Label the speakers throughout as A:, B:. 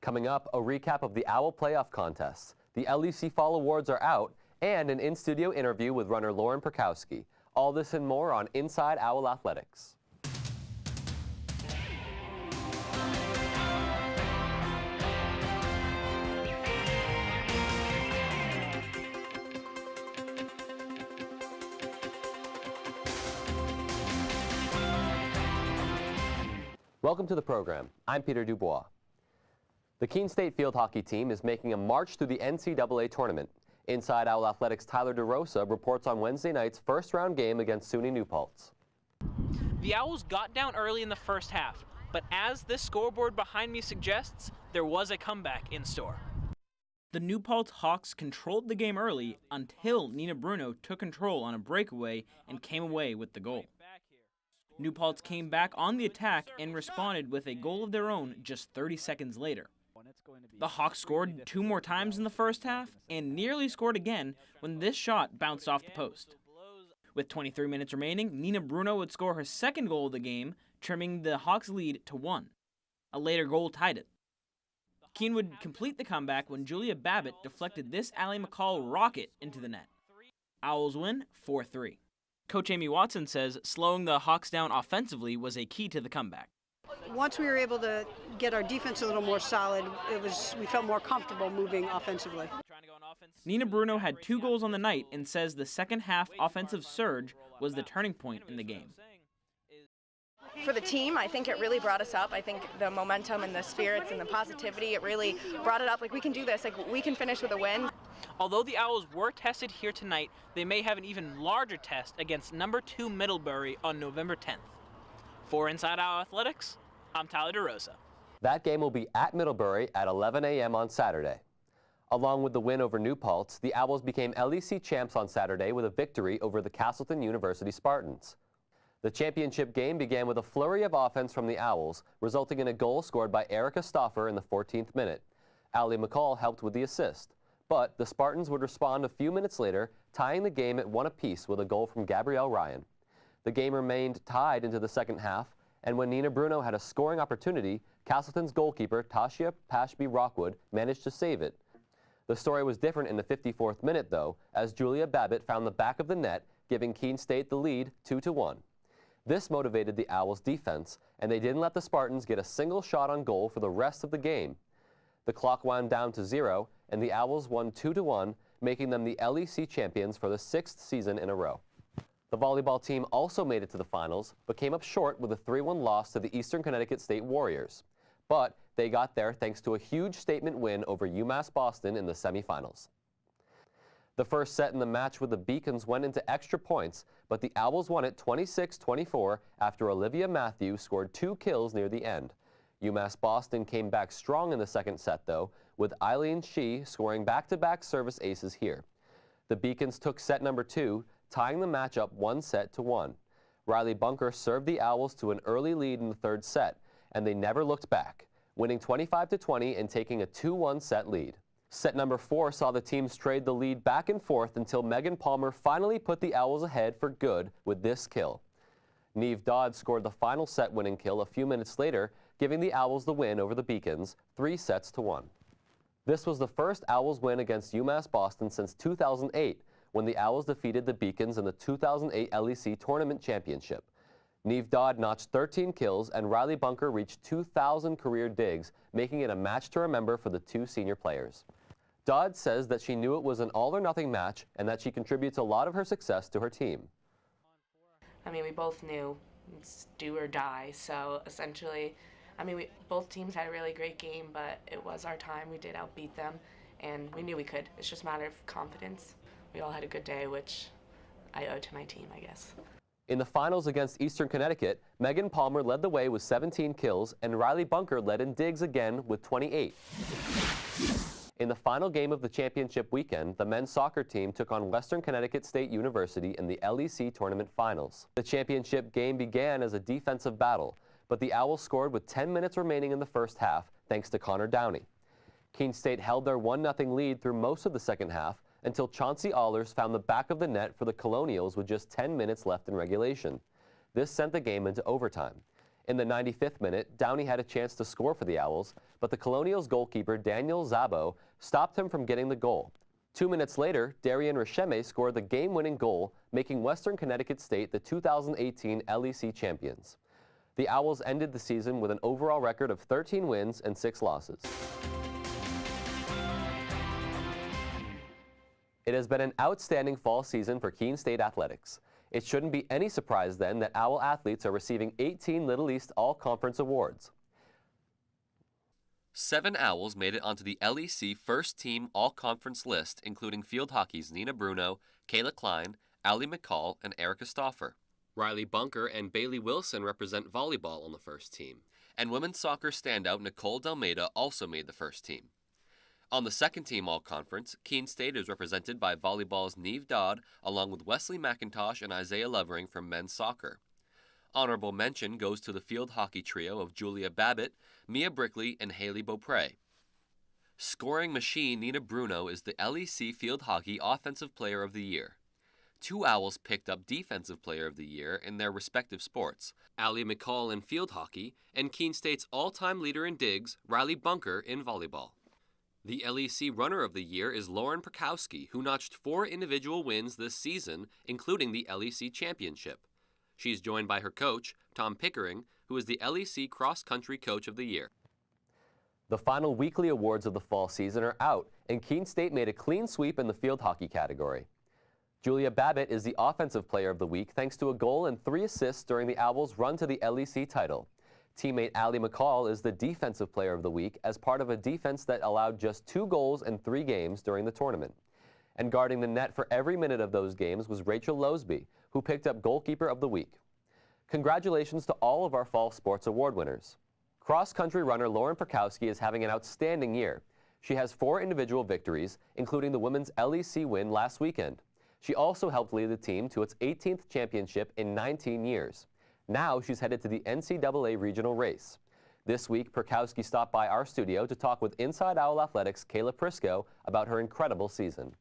A: Coming up, a recap of the Owl playoff contests. The LEC Fall Awards are out, and an in-studio interview with runner Lauren Perkowski. All this and more on Inside Owl Athletics. Welcome to the program. I'm Peter Dubois. The Keene State field hockey team is making a march through the NCAA tournament. Inside Owl Athletics' Tyler DeRosa reports on Wednesday night's first-round game against SUNY New Paltz.
B: The Owls got down early in the first half, but as this scoreboard behind me suggests, there was a comeback in store.
C: The New Paltz Hawks controlled the game early until Nina Bruno took control on a breakaway and came away with the goal. New Paltz came back on the attack and responded with a goal of their own just 30 seconds later. The Hawks scored 2 more times in the first half and nearly scored again when this shot bounced off the post. With 23 minutes remaining, Nina Bruno would score her second goal of the game, trimming the Hawks' lead to 1. A later goal tied it. Keene would complete the comeback when Julia Babbitt deflected this Allie McCall rocket into the net. Owls win 4-3. Coach Amy Watson says slowing the Hawks down offensively was a key to the comeback.
D: Once we were able to get our defense a little more solid, we felt more comfortable moving offensively.
C: Nina Bruno had 2 goals on the night and says the second half offensive surge was the turning point in the game.
E: For the team, I think it really brought us up. I think the momentum and the spirits and the positivity, it really brought it up. Like, we can do this. Like, we can finish with a win.
B: Although the Owls were tested here tonight, they may have an even larger test against number 2 Middlebury on November 10th. For Inside Owl Athletics, I'm Tyler DeRosa.
A: That game will be at Middlebury at 11 a.m. on Saturday. Along with the win over New Paltz, the Owls became LEC champs on Saturday with a victory over the Castleton University Spartans. The championship game began with a flurry of offense from the Owls, resulting in a goal scored by Erica Stoffer in the 14th minute. Allie McCall helped with the assist, but the Spartans would respond a few minutes later, tying the game at 1 apiece with a goal from Gabrielle Ryan. The game remained tied into the second half, and when Nina Bruno had a scoring opportunity, Castleton's goalkeeper Tasha Pashby-Rockwood managed to save it. The story was different in the 54th minute, though, as Julia Babbitt found the back of the net, giving Keene State the lead 2-1. This motivated the Owls' defense, and they didn't let the Spartans get a single shot on goal for the rest of the game. The clock wound down to 0, and the Owls won 2-1, making them the LEC champions for the 6th season in a row. The volleyball team also made it to the finals, but came up short with a 3-1 loss to the Eastern Connecticut State Warriors. But they got there thanks to a huge statement win over UMass Boston in the semifinals. The first set in the match with the Beacons went into extra points, but the Owls won it 26-24 after Olivia Matthews scored 2 kills near the end. UMass Boston came back strong in the second set, though, with Eileen Shee scoring back-to-back service aces here. The Beacons took set number 2, tying the match up 1-1. Riley Bunker served the Owls to an early lead in the third set, and they never looked back, winning 25-20 and taking a 2-1 set lead. Set number 4 saw the teams trade the lead back and forth until Megan Palmer finally put the Owls ahead for good with this kill. Neve Dodd scored the final set-winning kill a few minutes later, giving the Owls the win over the Beacons, 3-1. This was the first Owls win against UMass Boston since 2008, when the Owls defeated the Beacons in the 2008 LEC Tournament Championship. Neve Dodd notched 13 kills, and Riley Bunker reached 2,000 career digs, making it a match to remember for the 2 senior players. Dodd says that she knew it was an all-or-nothing match and that she contributes a lot of her success to her team.
F: I mean, we both knew it's do or die, so essentially, I mean, both teams had a really great game, but it was our time. We did outbeat them, and we knew we could. It's just a matter of confidence. We all had a good day, which I owe to my team, I guess.
A: In the finals against Eastern Connecticut, Megan Palmer led the way with 17 kills, and Riley Bunker led in digs again with 28. In the final game of the championship weekend, the men's soccer team took on Western Connecticut State University in the LEC Tournament Finals. The championship game began as a defensive battle, but the Owls scored with 10 minutes remaining in the first half, thanks to Connor Downey. Keene State held their 1-0 lead through most of the second half, until Chauncey Allers found the back of the net for the Colonials with just 10 minutes left in regulation. This sent the game into overtime. In the 95th minute, Downey had a chance to score for the Owls, but the Colonials goalkeeper Daniel Szabo stopped him from getting the goal. 2 minutes later, Darian Resheme scored the game-winning goal, making Western Connecticut State the 2018 LEC champions. The Owls ended the season with an overall record of 13 wins and 6 losses. It has been an outstanding fall season for Keene State athletics. It shouldn't be any surprise then that Owl athletes are receiving 18 Little East All-Conference awards.
G: 7 Owls made it onto the LEC first-team all-conference list, including field hockey's Nina Bruno, Kayla Klein, Allie McCall, and Erica Stauffer. Riley Bunker and Bailey Wilson represent volleyball on the first team, and women's soccer standout Nicole Delmeda also made the first team. On the second-team all-conference, Keene State is represented by volleyball's Neve Dodd, along with Wesley McIntosh and Isaiah Levering from men's soccer. Honorable mention goes to the field hockey trio of Julia Babbitt, Mia Brickley, and Haley Beaupre. Scoring machine Nina Bruno is the LEC Field Hockey Offensive Player of the Year. 2 Owls picked up Defensive Player of the Year in their respective sports, Allie McCall in field hockey, and Keene State's all-time leader in digs, Riley Bunker, in volleyball. The LEC Runner of the Year is Lauren Perkowski, who notched 4 individual wins this season, including the LEC Championship. She's joined by her coach, Tom Pickering, who is the LEC Cross Country Coach of the Year.
A: The final weekly awards of the fall season are out, and Keene State made a clean sweep in the field hockey category. Julia Babbitt is the Offensive Player of the Week thanks to a goal and 3 assists during the Owls' run to the LEC title. Teammate Allie McCall is the Defensive Player of the Week as part of a defense that allowed just 2 goals in 3 games during the tournament. And guarding the net for every minute of those games was Rachel Losby, who picked up Goalkeeper of the Week. Congratulations to all of our Fall Sports Award winners. Cross-country runner Lauren Perkowski is having an outstanding year. She has 4 individual victories, including the women's LEC win last weekend. She also helped lead the team to its 18th championship in 19 years. Now she's headed to the NCAA regional race. This week, Perkowski stopped by our studio to talk with Inside Owl Athletics' Kayla Prisco about her incredible season.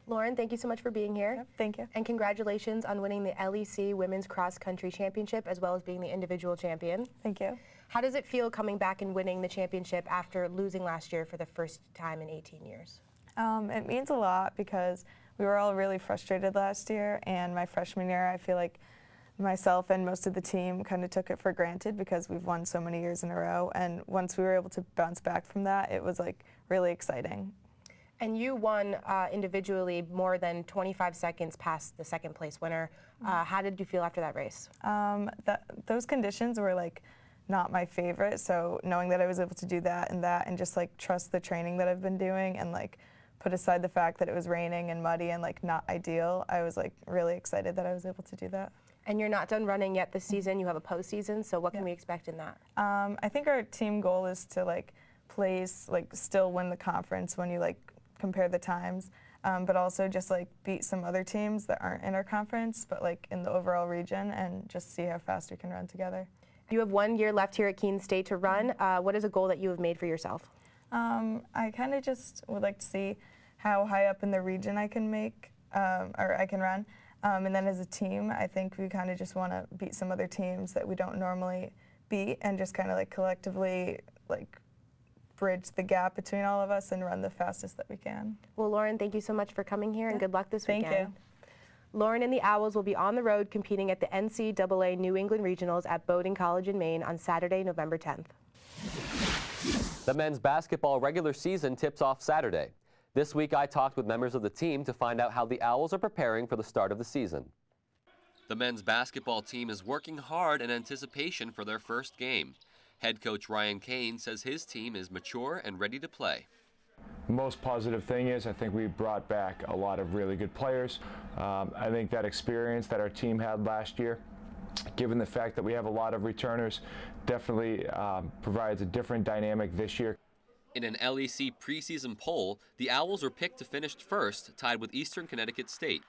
H: Lauren, thank you so much for being here.
I: Yep, thank you.
H: And congratulations on winning the LEC Women's Cross Country Championship as well as being the individual champion.
I: Thank you.
H: How does it feel coming back and winning the championship after losing last year for the first time in 18 years?
I: It means a lot because we were all really frustrated last year, and my freshman year I feel like myself and most of the team kind of took it for granted because we've won so many years in a row, and once we were able to bounce back from that, it was like really exciting.
H: And you won individually more than 25 seconds past the second place winner. How did you feel after that race?
I: Those conditions were like not my favorite, so knowing that I was able to do that and just like trust the training that I've been doing and like put aside the fact that it was raining and muddy and like not ideal, I was like really excited that I was able to do that.
H: And you're not done running yet this season. You have a postseason, so what can we expect in that?
I: I think our team goal is to like place, like still win the conference when you like compare the times, but also just like beat some other teams that aren't in our conference, but like in the overall region, and just see how fast we can run together.
H: You have 1 year left here at Keene State to run. What is a goal that you have made for yourself?
I: I kind of just would like to see how high up in the region I can make, or I can run. And then as a team, I think we kind of just want to beat some other teams that we don't normally beat and just kind of like collectively like bridge the gap between all of us and run the fastest that we can.
H: Well, Lauren, thank you so much for coming here and good luck this weekend.
I: Thank you.
H: Lauren and the Owls will be on the road competing at the NCAA New England Regionals at Bowdoin College in Maine on Saturday, November 10th.
A: The men's basketball regular season tips off Saturday. This week I talked with members of the team to find out how the Owls are preparing for the start of the season.
G: The men's basketball team is working hard in anticipation for their first game. Head coach Ryan Kane says his team is mature and ready to play.
J: The most positive thing is I think we brought back a lot of really good players. I think that experience that our team had last year, given the fact that we have a lot of returners, definitely provides a different dynamic this year.
G: In an LEC preseason poll, the Owls were picked to finish first, tied with Eastern Connecticut State.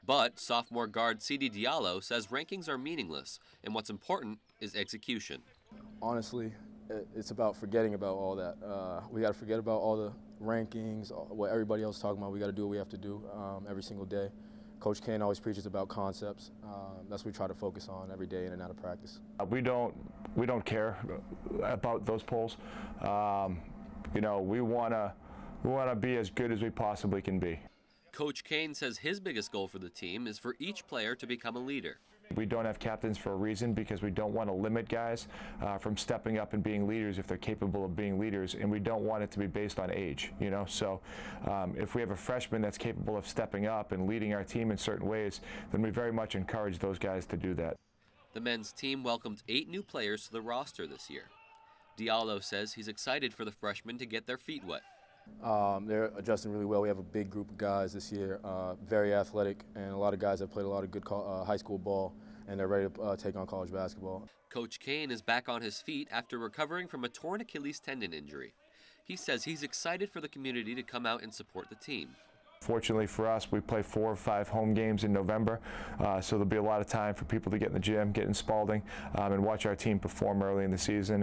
G: But sophomore guard Sidi Diallo says rankings are meaningless, and what's important is execution.
K: Honestly, it's about forgetting about all that. We got to forget about all the rankings, what everybody else is talking about. We got to do what we have to do every single day. Coach Kane always preaches about concepts. That's what we try to focus on every day in and out of practice.
J: We don't care about those polls. You know, we want to be as good as we possibly can be.
G: Coach Kane says his biggest goal for the team is for each player to become a leader.
J: We don't have captains for a reason, because we don't want to limit guys from stepping up and being leaders if they're capable of being leaders, and we don't want it to be based on age, you know. So if we have a freshman that's capable of stepping up and leading our team in certain ways, then we very much encourage those guys to do that.
G: The men's team welcomed 8 new players to the roster this year. Diallo says he's excited for the freshmen to get their feet wet.
K: They're adjusting really well. We have a big group of guys this year, very athletic, and a lot of guys that played a lot of good high school ball, and they're ready to take on college basketball.
G: Coach Kane is back on his feet after recovering from a torn Achilles tendon injury. He says he's excited for the community to come out and support the team.
J: Fortunately for us, we play 4 or 5 home games in November, so there'll be a lot of time for people to get in the gym, get in Spalding, and watch our team perform early in the season.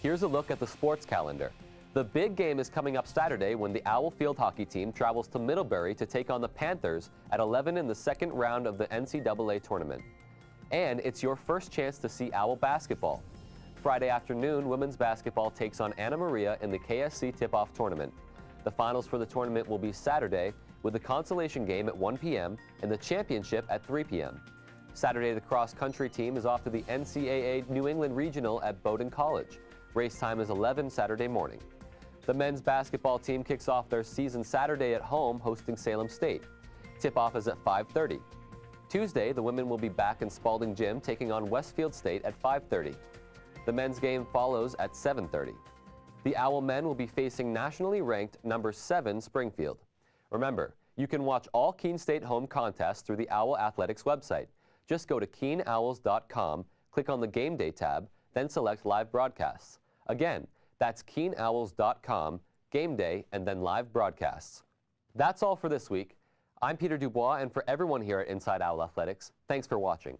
A: Here's a look at the sports calendar. The big game is coming up Saturday when the Owl field hockey team travels to Middlebury to take on the Panthers at 11 in the second round of the NCAA tournament. And it's your first chance to see Owl basketball. Friday afternoon, women's basketball takes on Anna Maria in the KSC tip-off tournament. The finals for the tournament will be Saturday, with the consolation game at 1 p.m. and the championship at 3 p.m. Saturday, the cross-country team is off to the NCAA New England Regional at Bowdoin College. Race time is 11 Saturday morning. The men's basketball team kicks off their season Saturday at home, hosting Salem State. Tip-off is at 5:30. Tuesday, the women will be back in Spalding Gym taking on Westfield State at 5:30. The men's game follows at 7:30. The Owl men will be facing nationally ranked number 7 Springfield. Remember, you can watch all Keene State home contests through the Owl Athletics website. Just go to KeeneOwls.com, click on the Game Day tab, then select Live Broadcasts. Again, that's KeeneOwls.com, Game Day, and then Live Broadcasts. That's all for this week. I'm Peter Dubois, and for everyone here at Inside Owl Athletics, thanks for watching.